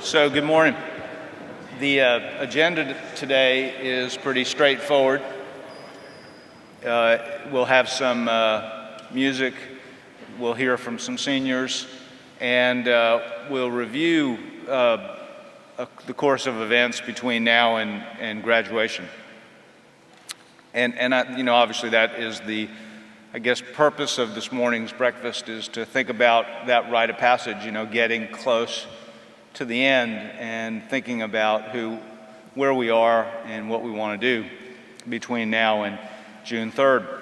So good morning. The agenda today is pretty straightforward. We'll have some music, we'll hear from some seniors, and we'll review the course of events between now and graduation. And obviously that is the, purpose of this morning's breakfast is to think about that rite of passage, getting close to the end and thinking about where we are and what we want to do between now and June 3rd.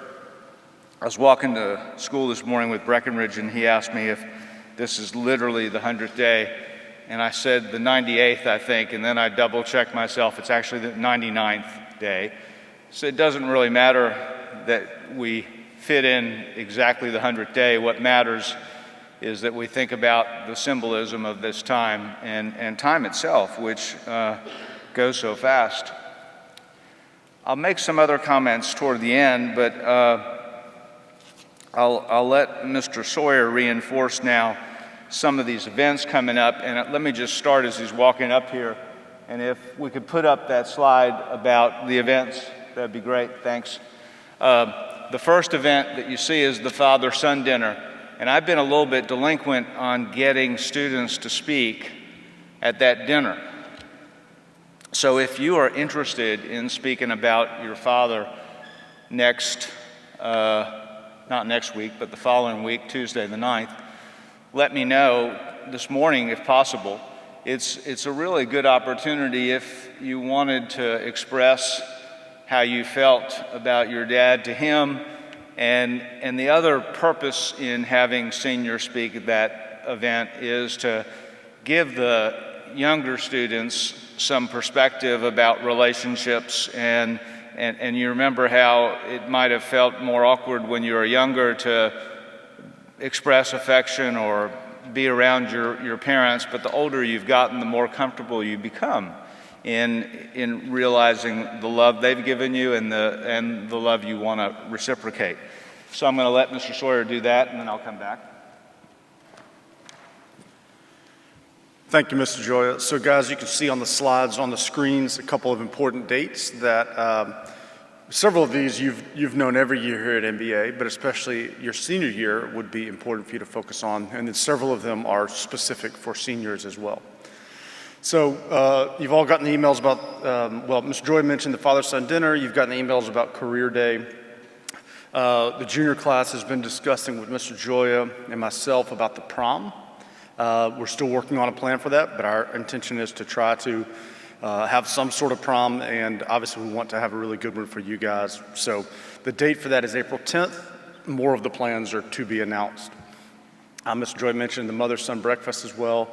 I was walking to school this morning with Breckenridge, and he asked me if this is literally the 100th day, and I said the 98th, I think, and then I double-checked myself. It's actually the 99th day. So it doesn't really matter that we fit in exactly the 100th day. What matters is that we think about the symbolism of this time and time itself, which goes so fast. I'll make some other comments toward the end, but I'll let Mr. Sawyer reinforce now some of these events coming up. And let me just start as he's walking up here. And if we could put up that slide about the events, that'd be great. Thanks. The first event that you see is the Father-Son Dinner. And I've been a little bit delinquent on getting students to speak at that dinner. So if you are interested in speaking about your father not next week, but the following week, Tuesday the 9th, let me know this morning if possible. It's a really good opportunity if you wanted to express how you felt about your dad to him. And the other purpose in having seniors speak at that event is to give the younger students some perspective about relationships. And you remember how it might have felt more awkward when you were younger to express affection or be around your parents, but the older you've gotten, the more comfortable you become in realizing the love they've given you and the love you want to reciprocate. So I'm going to let Mr. Sawyer do that, and then I'll come back. Thank you, Mr. Joya. So guys, you can see on the slides on the screens a couple of important dates that several of these you've known every year here at MBA, but especially your senior year would be important for you to focus on, and then several of them are specific for seniors as well. So you've all gotten emails about, Mr. Joy mentioned the Father-Son Dinner. You've gotten emails about Career Day. The junior class has been discussing with Mr. Joya and myself about the prom. We're still working on a plan for that, but our intention is to try to have some sort of prom, and obviously we want to have a really good one for you guys. So the date for that is April 10th. More of the plans are to be announced. Mr. Joy mentioned the Mother-Son Breakfast as well.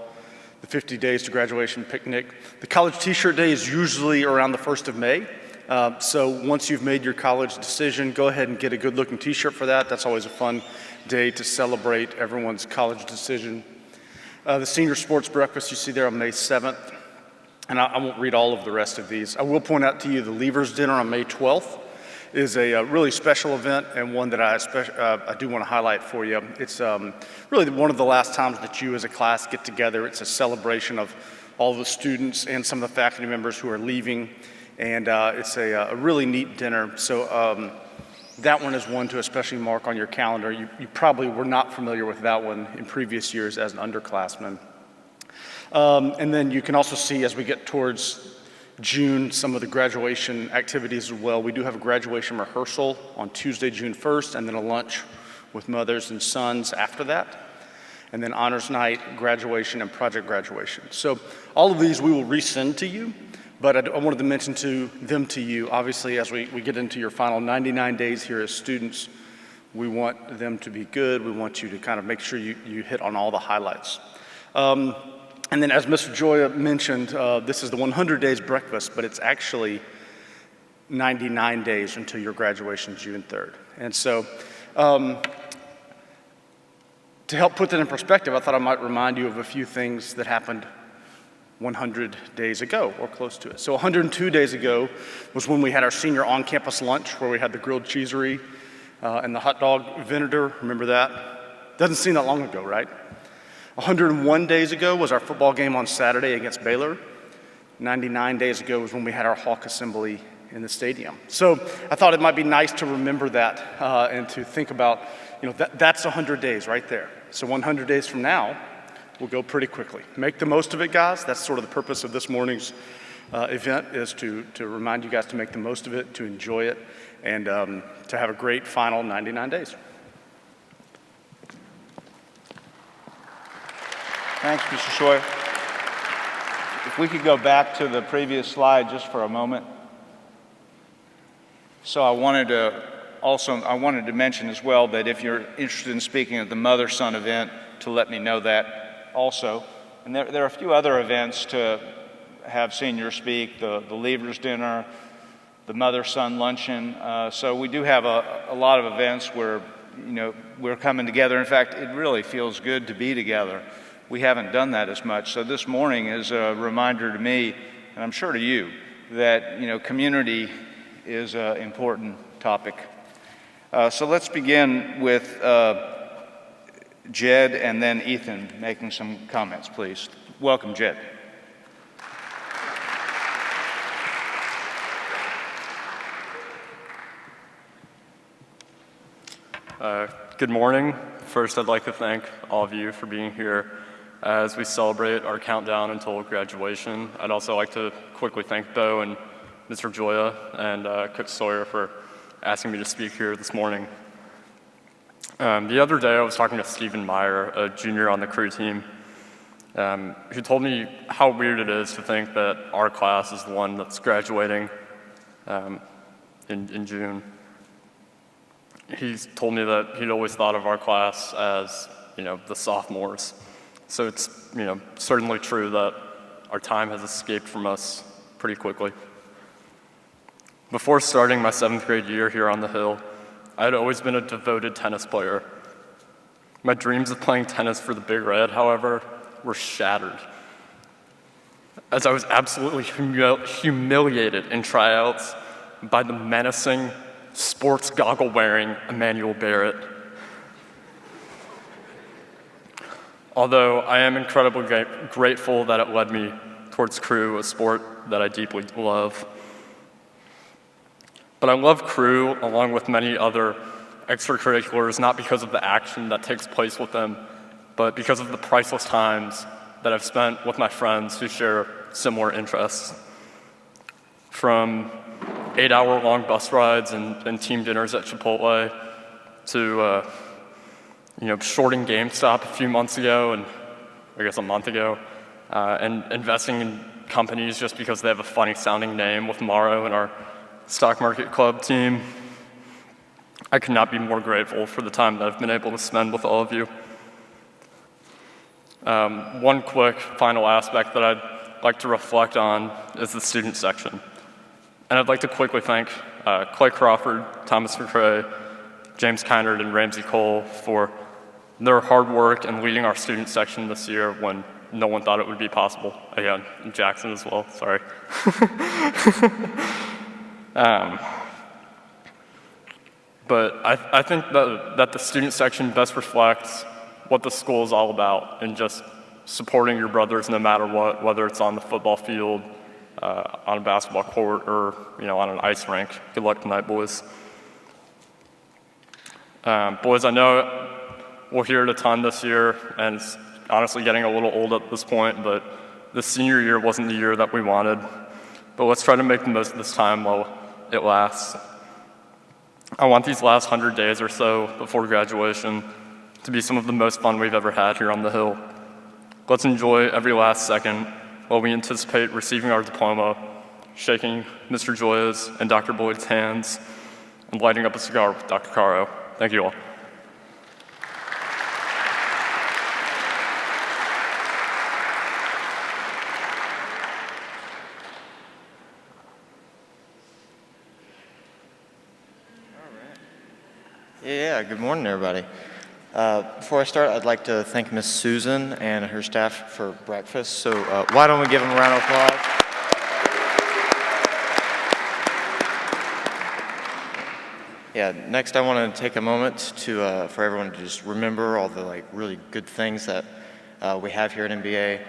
The 50 Days to Graduation Picnic. The College T-shirt Day is usually around the 1st of May. So once you've made your college decision, go ahead and get a good-looking T-shirt for that. That's always a fun day to celebrate everyone's college decision. The Senior Sports Breakfast you see there on May 7th. And I won't read all of the rest of these. I will point out to you the Leavers Dinner on May 12th is a really special event, and one that I do want to highlight for you. It's really one of the last times that you as a class get together. It's a celebration of all the students and some of the faculty members who are leaving, and it's a really neat dinner. So that one is one to especially mark on your calendar. You probably were not familiar with that one in previous years as an underclassman. And then you can also see as we get towards June, some of the graduation activities as well. We do have a graduation rehearsal on Tuesday, June 1st, and then a lunch with mothers and sons after that. And then honors night, graduation, and project graduation. So all of these we will resend to you, but I wanted to mention them to you. Obviously, as we get into your final 99 days here as students, we want them to be good. We want you to kind of make sure you hit on all the highlights. And then as Mr. Joya mentioned, this is the 100 days breakfast, but it's actually 99 days until your graduation, June 3rd. And so to help put that in perspective, I thought I might remind you of a few things that happened 100 days ago, or close to it. So 102 days ago was when we had our senior on-campus lunch, where we had the grilled cheesery and the hot dog vendor. Remember that? Doesn't seem that long ago, right? 101 days ago was our football game on Saturday against Baylor. 99 days ago was when we had our Hawk Assembly in the stadium. So I thought it might be nice to remember that and to think about, that's 100 days right there. So 100 days from now will go pretty quickly. Make the most of it, guys. That's sort of the purpose of this morning's event, is to remind you guys to make the most of it, to enjoy it, and to have a great final 99 days. Thanks, Mr. Schroyer. If we could go back to the previous slide just for a moment. So I wanted to mention as well that if you're interested in speaking at the Mother-Son event, to let me know that also. And there are a few other events to have seniors speak, the Leavers Dinner, the Mother-Son Luncheon. So we do have a lot of events where, we're coming together. In fact, it really feels good to be together. We haven't done that as much. So this morning is a reminder to me, and I'm sure to you, that, community is an important topic. So let's begin with Jed and then Ethan making some comments, please. Welcome, Jed. Good morning. First, I'd like to thank all of you for being here as we celebrate our countdown until graduation. I'd also like to quickly thank Bo and Mr. Joya and Coach Sawyer for asking me to speak here this morning. The other day I was talking to Stephen Meyer, a junior on the crew team, who told me how weird it is to think that our class is the one that's graduating in June. He's told me that he'd always thought of our class as, the sophomores. So it's, certainly true that our time has escaped from us pretty quickly. Before starting my 7th grade year here on the Hill, I had always been a devoted tennis player. My dreams of playing tennis for the Big Red, however, were shattered, as I was absolutely humiliated in tryouts by the menacing, sports goggle-wearing Emmanuel Barrett. Although I am incredibly grateful that it led me towards crew, a sport that I deeply love. But I love crew along with many other extracurriculars, not because of the action that takes place with them, but because of the priceless times that I've spent with my friends who share similar interests. From 8-hour-long bus rides and team dinners at Chipotle to shorting GameStop a few months ago, and I guess a month ago, and investing in companies just because they have a funny sounding name with Morrow and our stock market club team. I could not be more grateful for the time that I've been able to spend with all of you. One quick final aspect that I'd like to reflect on is the student section. And I'd like to quickly thank Clay Crawford, Thomas McCrae, James Kynard, and Ramsey Cole for their hard work in leading our student section this year when no one thought it would be possible. Again, Jackson as well, sorry. But I think that the student section best reflects what the school is all about, and just supporting your brothers no matter what, whether it's on the football field, on a basketball court, or on an ice rink. Good luck tonight, boys. Boys, I know we'll hear it a ton this year, and it's honestly getting a little old at this point, but the senior year wasn't the year that we wanted. But let's try to make the most of this time while it lasts. I want these last 100 days or so before graduation to be some of the most fun we've ever had here on the Hill. Let's enjoy every last second while we anticipate receiving our diploma, shaking Mr. Joya's and Dr. Boyd's hands, and lighting up a cigar with Dr. Caro. Thank you all. Yeah, good morning, everybody. Before I start, I'd like to thank Miss Susan and her staff for breakfast. So why don't we give them a round of applause? Yeah, next I want to take a moment to for everyone to just remember all the really good things that we have here at NBA,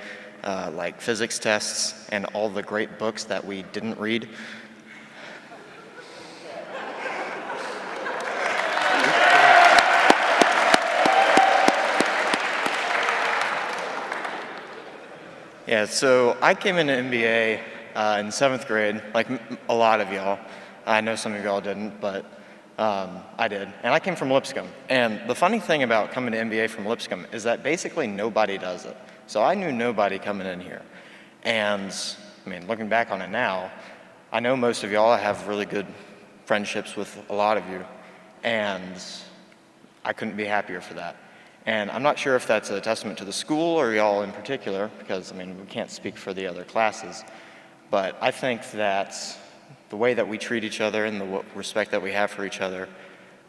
like physics tests and all the great books that we didn't read. Yeah, so I came into NBA in 7th grade, like a lot of y'all. I know some of y'all didn't, but I did. And I came from Lipscomb. And the funny thing about coming to NBA from Lipscomb is that basically nobody does it. So I knew nobody coming in here. And I mean, looking back on it now, I know most of y'all. I have really good friendships with a lot of you. And I couldn't be happier for that. And I'm not sure if that's a testament to the school or y'all in particular, because I mean, we can't speak for the other classes. But I think that the way that we treat each other and the respect that we have for each other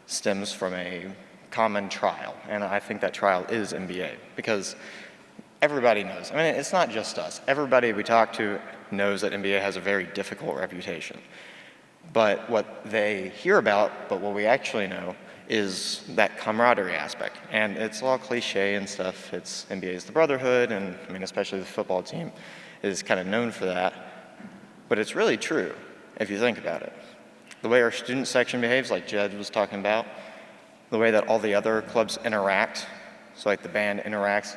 stems from a common trial. And I think that trial is NBA, because everybody knows. I mean, it's not just us. Everybody we talk to knows that NBA has a very difficult reputation. But what they hear about, but what we actually know, is that camaraderie aspect. And it's all cliche and stuff. It's NBA is the brotherhood, and I mean, especially the football team is kind of known for that. But it's really true, if you think about it. The way our student section behaves, like Jed was talking about, the way that all the other clubs interact, so like the band interacts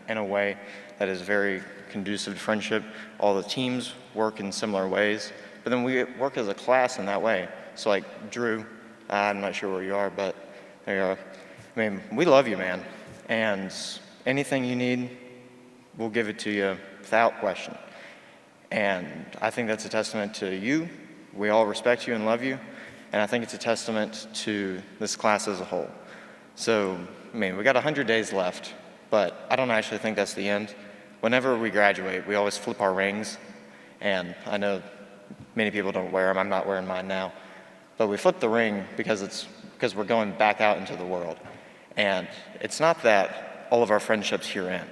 in a way that is very conducive to friendship. All the teams work in similar ways, but then we work as a class in that way. So like Drew, I'm not sure where you are, but there you are. I mean, we love you, man. And anything you need, we'll give it to you without question. And I think that's a testament to you. We all respect you and love you. And I think it's a testament to this class as a whole. So, I mean, we got 100 days left, but I don't actually think that's the end. Whenever we graduate, we always flip our rings. And I know many people don't wear them. I'm not wearing mine now. But we flip the ring because we're going back out into the world. And it's not that all of our friendships here end.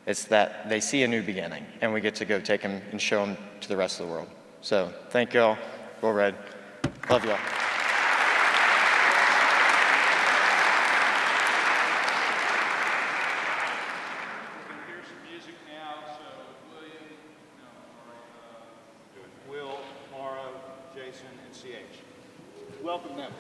It's that they see a new beginning, and we get to go take them and show them to the rest of the world. So thank y'all. Go Red. Love y'all. Here's some music now. So Will, Mara, Jason, and CH. Welcome them.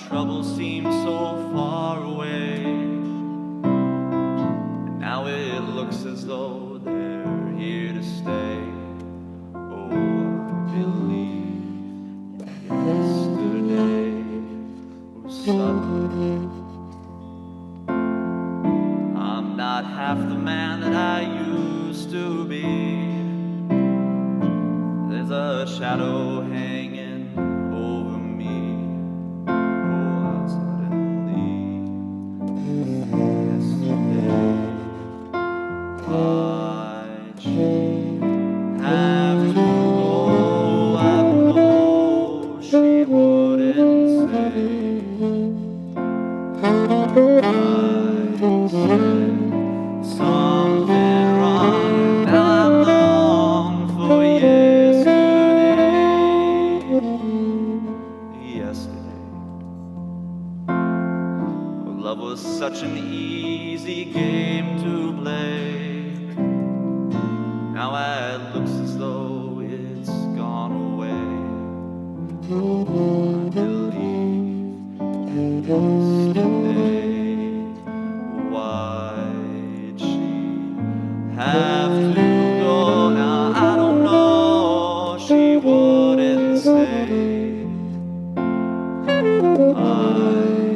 Troubles seem so far away, and now it looks as though they're here to stay. Oh, I believe yesterday was sudden. I'm not half the man that I used to be. There's a shadow hanging over me. Why'd she have to go? I know she wouldn't say. I'd said something wrong, and I long for yesterday. Love was such an easy game to play. Now it looks as though it's gone away. Oh, I believe yesterday. Why'd she have to go? Now I don't know. She wouldn't say. I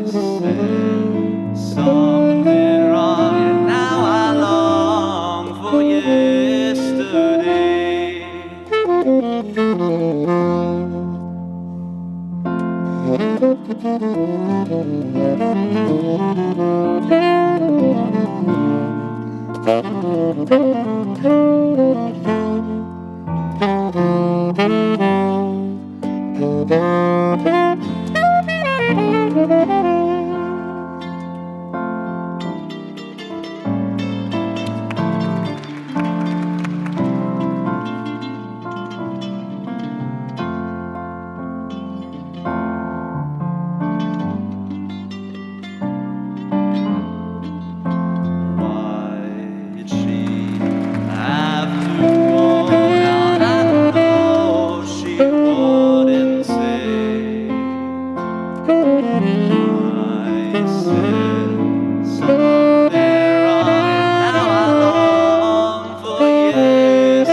said something Why did she have to go now? I don't know, she wouldn't say. I said somewhere on it, now I long for yesterday.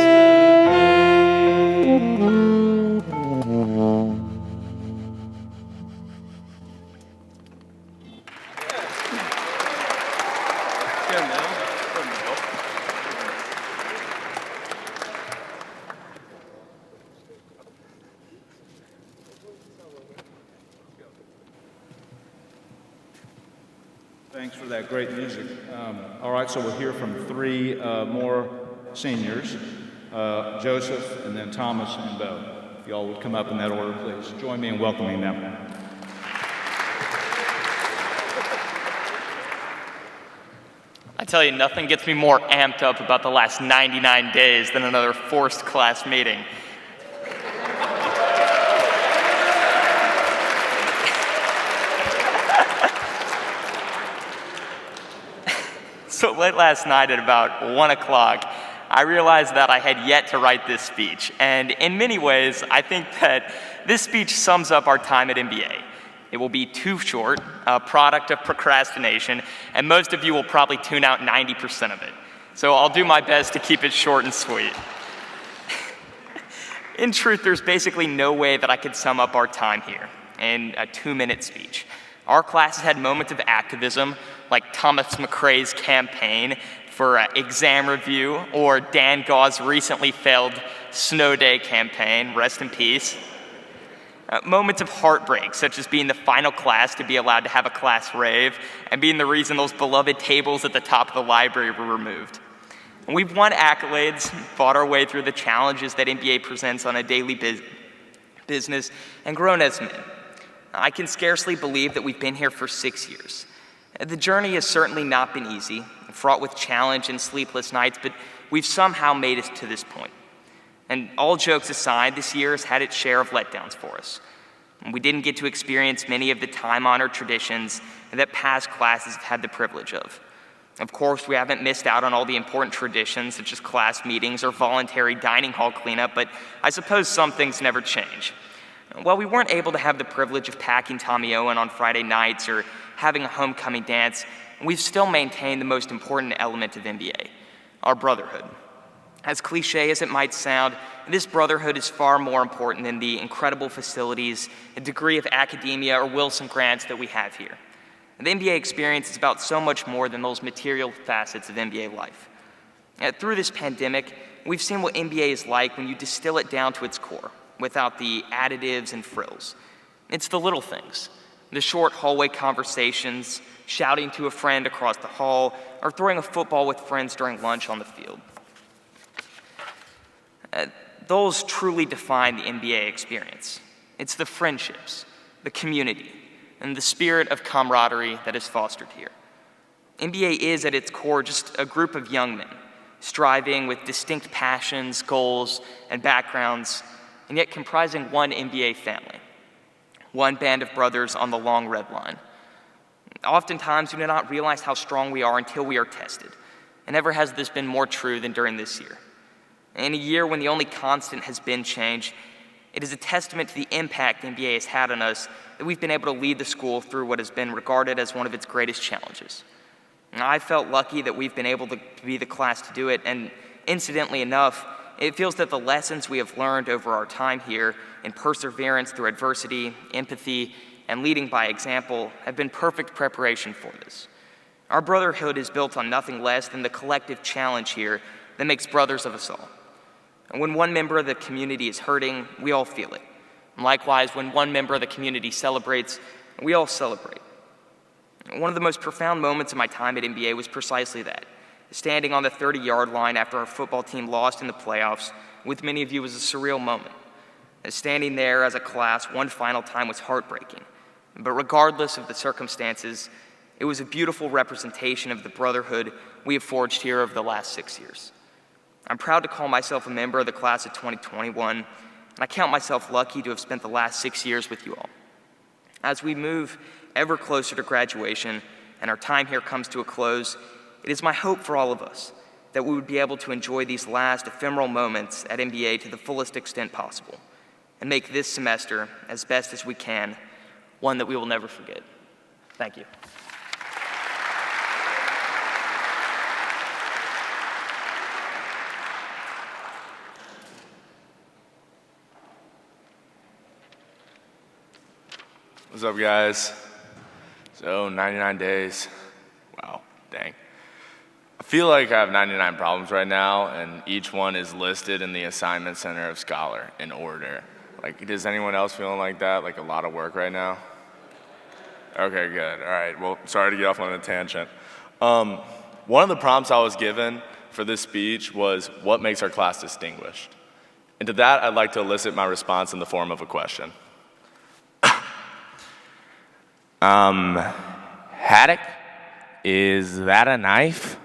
Thanks for that great music. All right, so we'll hear from three more seniors, Joseph, and then Thomas and Bo. If y'all would come up in that order, please. Join me in welcoming them. I tell you, nothing gets me more amped up about the last 99 days than another forced class meeting. So late last night at about 1 o'clock, I realized that I had yet to write this speech. And in many ways, I think that this speech sums up our time at MBA. It will be too short, a product of procrastination, and most of you will probably tune out 90% of it. So I'll do my best to keep it short and sweet. In truth, there's basically no way that I could sum up our time here in a 2-minute speech. Our class has had moments of activism, like Thomas McCrae's campaign for exam review, or Dan Gau's recently failed snow day campaign, rest in peace. Moments of heartbreak, such as being the final class to be allowed to have a class rave, and being the reason those beloved tables at the top of the library were removed. And we've won accolades, fought our way through the challenges that MBA presents on a daily business, and grown as men. I can scarcely believe that we've been here for 6 years. The journey has certainly not been easy, fraught with challenge and sleepless nights, but we've somehow made it to this point. And all jokes aside, this year has had its share of letdowns for us. And we didn't get to experience many of the time-honored traditions that past classes have had the privilege of. Of course, we haven't missed out on all the important traditions, such as class meetings or voluntary dining hall cleanup, but I suppose some things never change. While we weren't able to have the privilege of packing Tommy Owen on Friday nights or having a homecoming dance, we've still maintained the most important element of MBA, our brotherhood. As cliche as it might sound, this brotherhood is far more important than the incredible facilities, a degree of academia, or Wilson grants that we have here. The MBA experience is about so much more than those material facets of MBA life. Through this pandemic, we've seen what MBA is like when you distill it down to its core, without the additives and frills. It's the little things, the short hallway conversations, shouting to a friend across the hall, or throwing a football with friends during lunch on the field. Those truly define the MBA experience. It's the friendships, the community, and the spirit of camaraderie that is fostered here. MBA is at its core just a group of young men, striving with distinct passions, goals, and backgrounds, and yet comprising one MBA family, one band of brothers on the long red line. Oftentimes, we do not realize how strong we are until we are tested, and never has this been more true than during this year. In a year when the only constant has been change, it is a testament to the impact MBA has had on us that we've been able to lead the school through what has been regarded as one of its greatest challenges. And I felt lucky that we've been able to be the class to do it, and incidentally enough, it feels that the lessons we have learned over our time here in perseverance through adversity, empathy, and leading by example have been perfect preparation for this. Our brotherhood is built on nothing less than the collective challenge here that makes brothers of us all. And when one member of the community is hurting, we all feel it. And likewise, when one member of the community celebrates, we all celebrate. One of the most profound moments of my time at MBA was precisely that, Standing on the 30-yard line after our football team lost in the playoffs with many of you was a surreal moment. Standing there as a class one final time was heartbreaking. But regardless of the circumstances, it was a beautiful representation of the brotherhood we have forged here over the last 6 years. I'm proud to call myself a member of the class of 2021, and I count myself lucky to have spent the last 6 years with you all. As we move ever closer to graduation and our time here comes to a close, it is my hope for all of us that we would be able to enjoy these last ephemeral moments at MBA to the fullest extent possible and make this semester, as best as we can, one that we will never forget. Thank you. What's up, guys? So, 99 days. Wow, dang. I feel like I have 99 problems right now, and each one is listed in the assignment center of Scholar in order. Like, is anyone else feeling like that? Like a lot of work right now? Okay, good. All right, well, sorry to get off on a tangent. One of the prompts I was given for this speech was, what makes our class distinguished? And to that, I'd like to elicit my response in the form of a question. Haddock, is that a knife?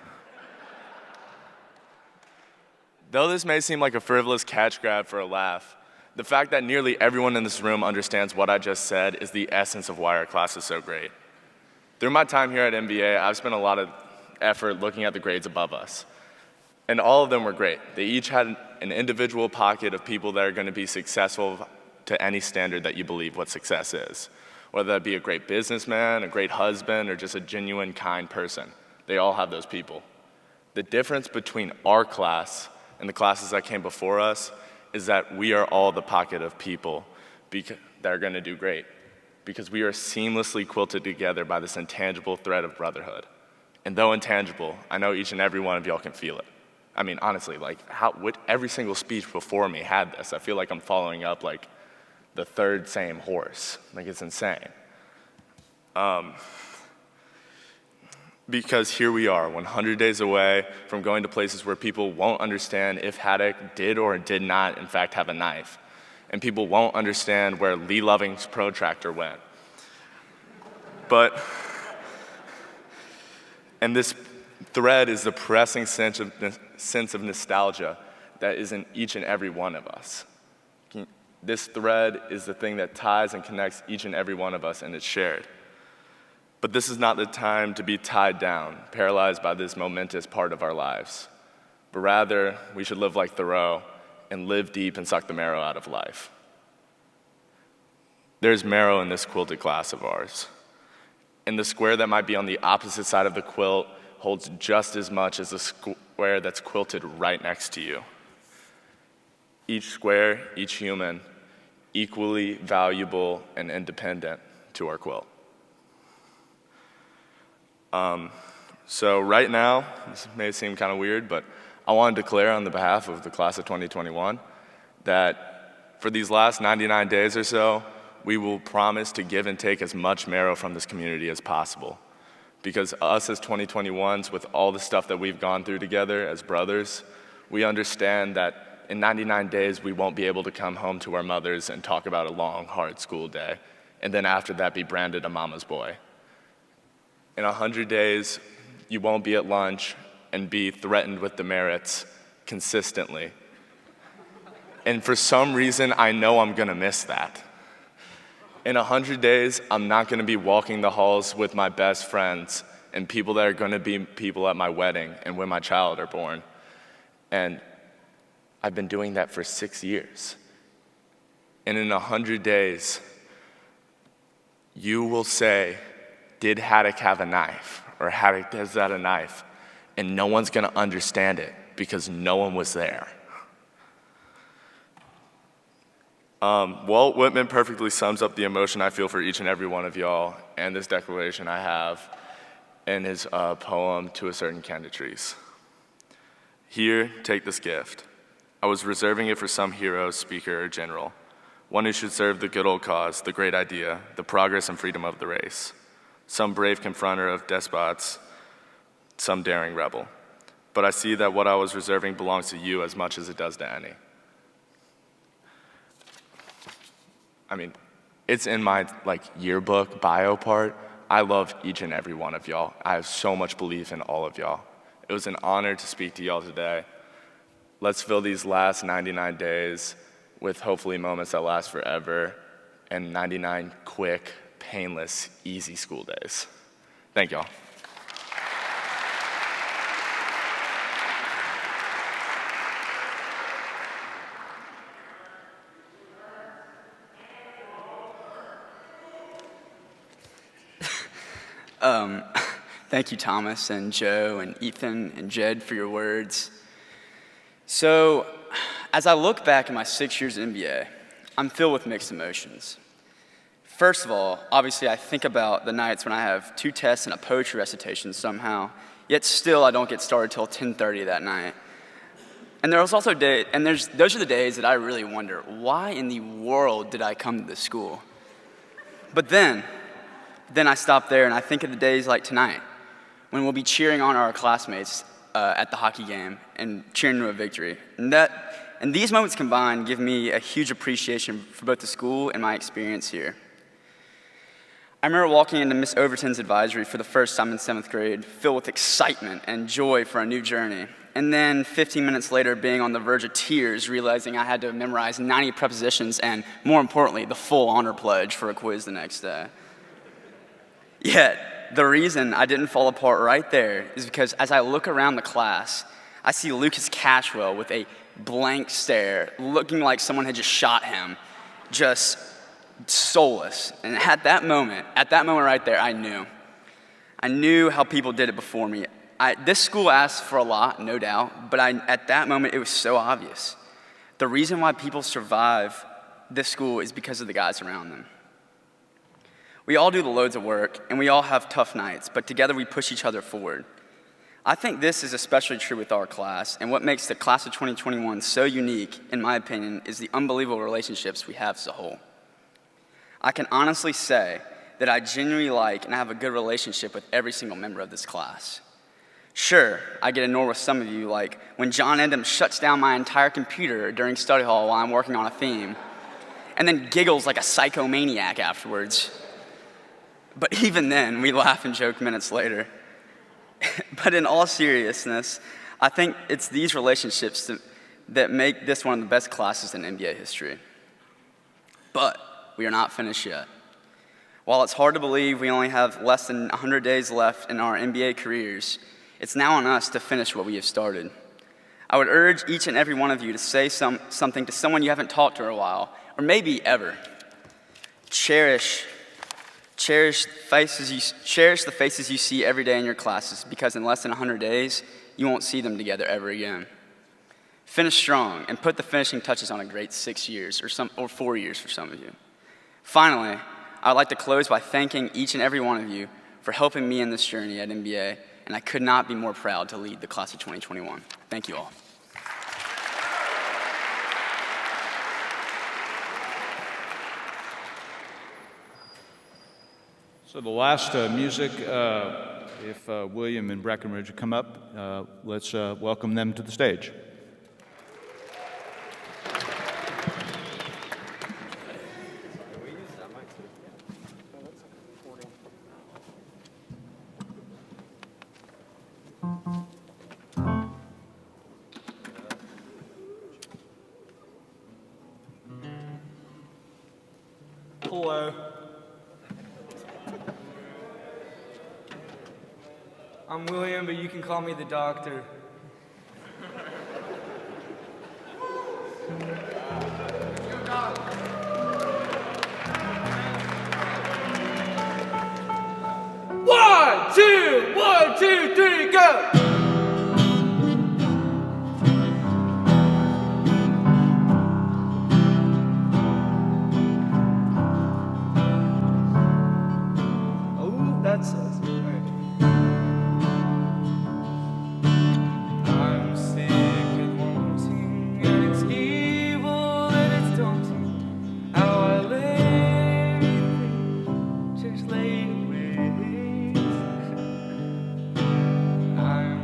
Though this may seem like a frivolous catch grab for a laugh, the fact that nearly everyone in this room understands what I just said is the essence of why our class is so great. Through my time here at MBA, I've spent a lot of effort looking at the grades above us. And all of them were great. They each had an individual pocket of people that are going to be successful to any standard that you believe what success is. Whether that be a great businessman, a great husband, or just a genuine, kind person. They all have those people. The difference between our class and the classes that came before us is that we are all the pocket of people that are going to do great. Because we are seamlessly quilted together by this intangible thread of brotherhood. And though intangible, I know each and every one of y'all can feel it. I mean, honestly, like, every single speech before me had this. I feel like I'm following up, like, the third same horse. Like, it's insane. Because here we are, 100 days away from going to places where people won't understand if Haddock did or did not, in fact, have a knife. And people won't understand where Lee Loving's protractor went. And this thread is the pressing sense of nostalgia that is in each and every one of us. This thread is the thing that ties and connects each and every one of us, and it's shared. But this is not the time to be tied down, paralyzed by this momentous part of our lives. But rather, we should live like Thoreau and live deep and suck the marrow out of life. There's marrow in this quilted class of ours. And the square that might be on the opposite side of the quilt holds just as much as the square that's quilted right next to you. Each square, each human, equally valuable and independent to our quilt. So right now, this may seem kind of weird, but I want to declare on the behalf of the class of 2021 that for these last 99 days or so, we will promise to give and take as much marrow from this community as possible. Because us as 2021s, with all the stuff that we've gone through together as brothers, we understand that in 99 days, we won't be able to come home to our mothers and talk about a long, hard school day, and then after that be branded a mama's boy. In 100 days, you won't be at lunch and be threatened with demerits consistently. And for some reason, I know I'm gonna miss that. In 100 days, I'm not gonna be walking the halls with my best friends and people that are gonna be people at my wedding and when my child are born. And I've been doing that for 6 years. And in 100 days, you will say, did Haddock have a knife? Or Haddock, is that a knife? And no one's gonna understand it because no one was there. Walt Whitman perfectly sums up the emotion I feel for each and every one of y'all and this declaration I have in his poem, To a Certain Candid Trees. Here, take this gift. I was reserving it for some hero, speaker, or general, one who should serve the good old cause, the great idea, the progress and freedom of the race. Some brave confronter of despots, some daring rebel. but I see that what I was reserving belongs to you as much as it does to any. I mean, it's in my yearbook bio part. I love each and every one of y'all. I have so much belief in all of y'all. It was an honor to speak to y'all today. Let's fill these last 99 days with hopefully moments that last forever and 99 quick, painless, easy school days. Thank y'all. Thank you, Thomas and Joe and Ethan and Jed, for your words. So, as I look back at my 6 years in NBA, I'm filled with mixed emotions. First of all, obviously I think about the nights when I have 2 tests and a poetry recitation somehow, yet still I don't get started till 10:30 that night. And those are the days that I really wonder, why in the world did I come to this school? But then I stop there and I think of the days like tonight, when we'll be cheering on our classmates at the hockey game and cheering to a victory. And these moments combined give me a huge appreciation for both the school and my experience here. I remember walking into Miss Overton's advisory for the first time in 7th grade, filled with excitement and joy for a new journey. And then 15 minutes later, being on the verge of tears, realizing I had to memorize 90 prepositions and, more importantly, the full honor pledge for a quiz the next day. Yet, the reason I didn't fall apart right there is because as I look around the class, I see Lucas Cashwell with a blank stare, looking like someone had just shot him, just soulless. And at that moment right there, I knew how people did it before me. This school asked for a lot, no doubt, but at that moment, it was so obvious. The reason why people survive this school is because of the guys around them. We all do the loads of work, and we all have tough nights, but together we push each other forward. I think this is especially true with our class, and what makes the class of 2021 so unique, in my opinion, is the unbelievable relationships we have as a whole. I can honestly say that I genuinely like and have a good relationship with every single member of this class. Sure, I get annoyed with some of you, like when John Endem shuts down my entire computer during study hall while I'm working on a theme, and then giggles like a psychomaniac afterwards. But even then, we laugh and joke minutes later. But in all seriousness, I think it's these relationships that make this one of the best classes in NBA history. But we are not finished yet. While it's hard to believe we only have less than 100 days left in our NBA careers, it's now on us to finish what we have started. I would urge each and every one of you to say something to someone you haven't talked to in a while, or maybe ever. Cherish the faces you see every day in your classes, because in less than 100 days, you won't see them together ever again. Finish strong and put the finishing touches on a great 6 years or 4 years for some of you. Finally, I would like to close by thanking each and every one of you for helping me in this journey at NBA, and I could not be more proud to lead the class of 2021. Thank you all. So the last music, if William and Breckenridge come up, let's welcome them to the stage. Hello. I'm William, but you can call me the doctor. One, two, three, go! Oh, that sucks. I'm sick of wanting, and it's evil and it's daunting. How I lay just laid away. I'm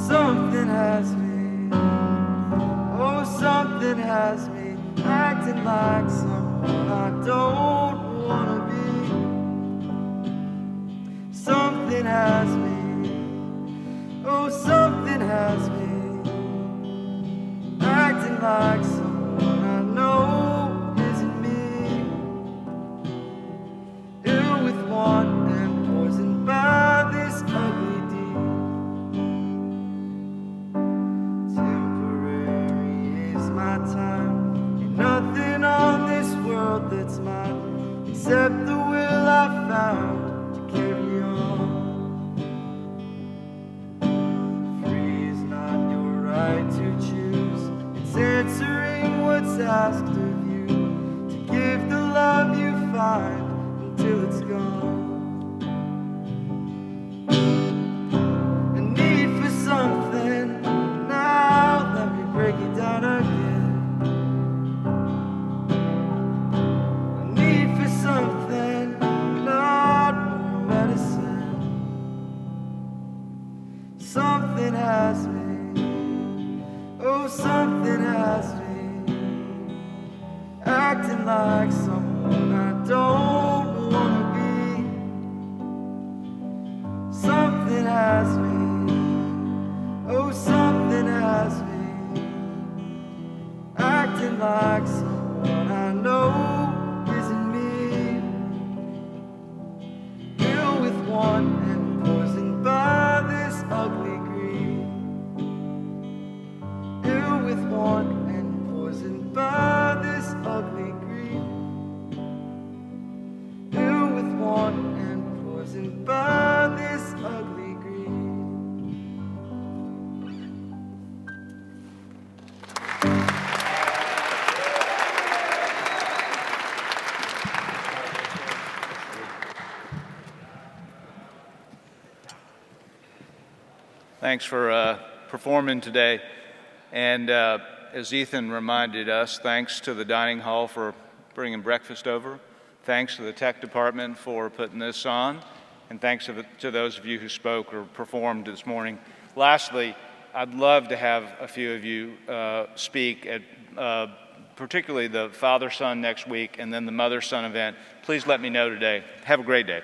something has me. Oh, something has me acting like someone I don't wanna be. Something has me. Oh, something has me acting like someone I know isn't me. Ill with want and poisoned by this ugly deed. Temporary is my time. Ain't nothing on this world that's mine except the will I found to carry on. Free is not your right to choose. It's answering what's asked of you, to give the love you find until it's gone. A need for something, now let me break it down again. A need for something, not more medicine. Something has me, oh, something has me acting like someone I don't wanna be. Something has me, oh, something has me acting like someone I know isn't me. Ill with want and poisoned by this ugly greed. Ill with want and poisoned by this ugly greed. Ill with want and poisoned by this ugly greed. Thanks for performing today. And as Ethan reminded us, thanks to the dining hall for bringing breakfast over. Thanks to the tech department for putting this on. And thanks to those of you who spoke or performed this morning. Lastly, I'd love to have a few of you speak at particularly the father-son next week and then the mother-son event. Please let me know today. Have a great day.